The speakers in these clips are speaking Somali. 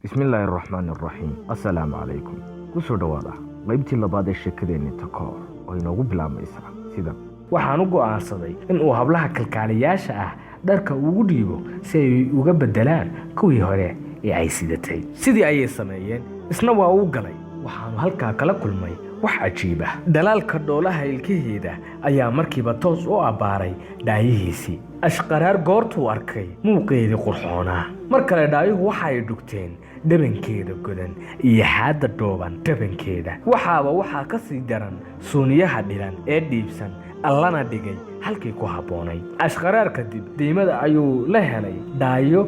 بسم الله الرحمن الرحيم السلام عليكم kusoo dhawaada qaybtii labaad ee sheekadeena takoor oo inoogu bilaabaysa sida waxaan u go'aansaday in uu hablaha kalkaaliyaasha ah dharka ugu dhiibo si ay uga bedelaan kuwii hore ee ay sidatay sidii ayay sameeyeen isna waa uu galay waxaanu halkaa kala kulmay wax cajiib ah dalaalka dhoolaha ilkaheeda ayaa markiiba toos u abbaaray dhaayihiisii ashqaraar goortuu arkay muuqeedii qurxoonaa mar kale dhaayuhu waxa ay dhugteen dhabankeeda godan iyo xaadda dhooban dhabankeeda waxaa ka sii daran suuniyaha dhilan ee dhiibsan allana dhigay halkii ku habboonay ashqaraar kadib diimada ayuu la helay dhaayo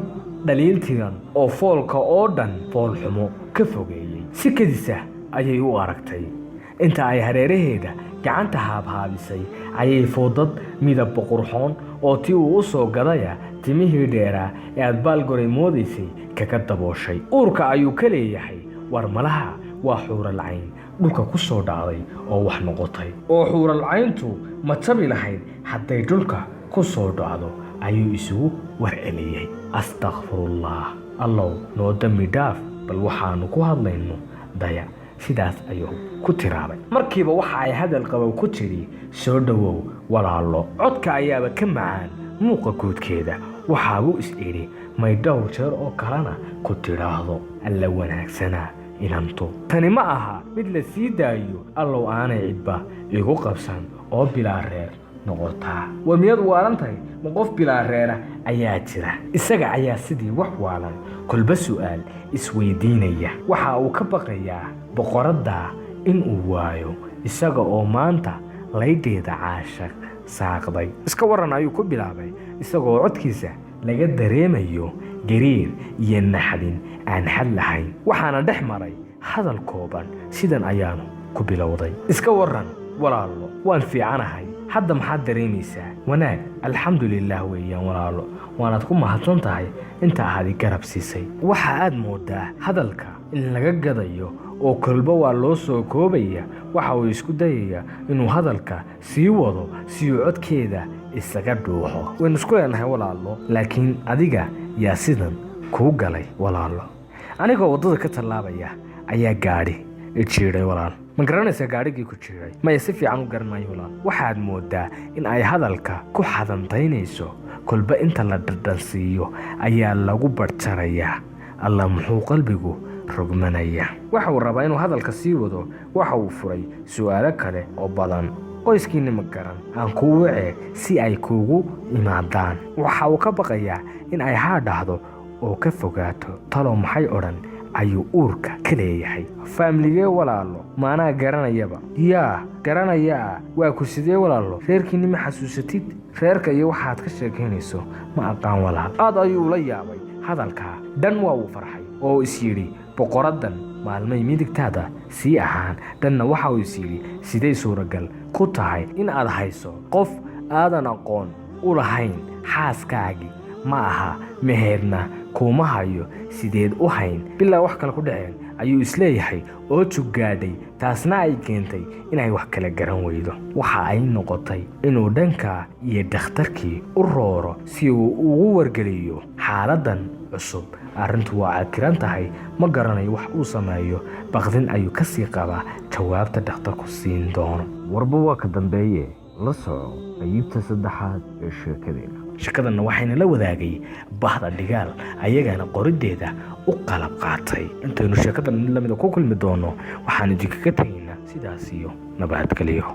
dhaliiltiran oo foolka oo dhan foolxumo ka fogeeyey si kadisa ayay u aragtay inta ay hareeraheeda gacanta haabhaabisay ayay foodad midabba qurxoon oo tii uu u soo gadaya timihii dheeraa ee aad baalgoray moodaysay kaga dabooshay uurka ayuu ka leeyahay war malaha waa xuuralcayn dhulka ku soo dhacday oo wax noqotay oo xuuralcayntu ma jabi lahayd hadday dhulka ku soo dhacdo ayuu isugu warceliyey astakfirullah allow noo dambi dhaaf bal waxaanu ku hadlayno daya sidaas ayuu ku tiraabay markiiba waxa ay hadal qabow ku tiri soo dhawow walaalo codka ayaaba ka macaan muuqa guudkeeda waxaabuu is idhi may dhowr jeer oo kalena ku tidhaahdo alla wanaagsanaa inantu tani ma aha mid la sii daayo allow aanay cidba igu qabsan oo bilaa reer noqotaa war miyaad waalan tahay ma qof bilaa reera ayaa jira isaga ayaa sidii wax waalan kolba su'aal isweydiinaya waxa uu ka baqayaa boqoradda inuu waayo isaga oo maanta laydheeda caashaq saaqday iska waran ayuu ku bilaabay isagoo codkiisa laga dareemayo gariir iyo naxdin aan xad lahayn waxaana dhex maray hadal kooban sidan ayaanu ku bilowday iska waran walaalo waan fiicanahay hadda maxaad dareemaysaa wanaag alxamdulilaah weeyaan walaalo waanaad ku mahadsan tahay inta aadi garab siisay waxa aad moodaa hadalka in laga gadayo oo kolba waa loo soo koobaya waxa uu isku dayayaa inuu hadalka sii wado si uu codkeeda isaga dhuuxo waynu isku leenahay walaalo laakiin adiga yaa sidan kuu galay walaalo anigoo waddada ka tallaabaya ayaa gaadhi jiiday walaal ma garanaysaa gaadhigii ku jiiray maya si fiican u garan maayo walaal waxaad moodaa in ay hadalka ku xadantaynayso kolba inta la dhadhansiiyo ayaa lagu barjarayaa alla muxuu qalbigu rogmanaya waxa uu rabaa inuu hadalka sii wado waxa uu furay su'aalo kale oo badan qoyskiinni ma garan aan kuu wacee si ay kuugu imaadaan waxa uu ka baqayaa in ay haa dhahdo oo ka fogaato talo maxay odhan ayuu uurka ka leeyahay faamligee walaalo maanaa garanayaba yaa garanayaa waa ku sidee walaalo reerkiinni ma xasuusatid reerka iyo waxaad ka sheekaynayso ma aqaan walaal aad ayuu la yaabay hadalkaa dhan waa uu farxay oo is yidhi boqoraddan maalmay midigtaada sii ahaan dhanna waxa uu is yidhi siday suuragal ku tahay in aad hayso qof aadan aqoon u lahayn xaaskaagii ma aha meherna kuuma hayo sideed u hayn bilaa wax kale ku dhaceen ayuu isleeyahay oo juggaadhay taasna ay keentay inay wax kala garan weydo waxa ay noqotay inuu dhanka iyo dhakhtarkii u rooro si uu ugu wargeliyo xaaladdan cusub arrintu waa cakiran tahay ma garanayo wax uu sameeyo baqdin ayuu ka sii qabaa jawaabta dhakhtarku siin doono warba waa ka dambeeye la soco qaybta saddexaad ee sheekadanna waxayna la wadaagay bahda dhigaal ayagana qoriddeeda u qalab qaatay intaynu sheekadan mid lamida ku kulmi doono waxaan idinkaga tegaynaa sidaas iyo nabadgelyo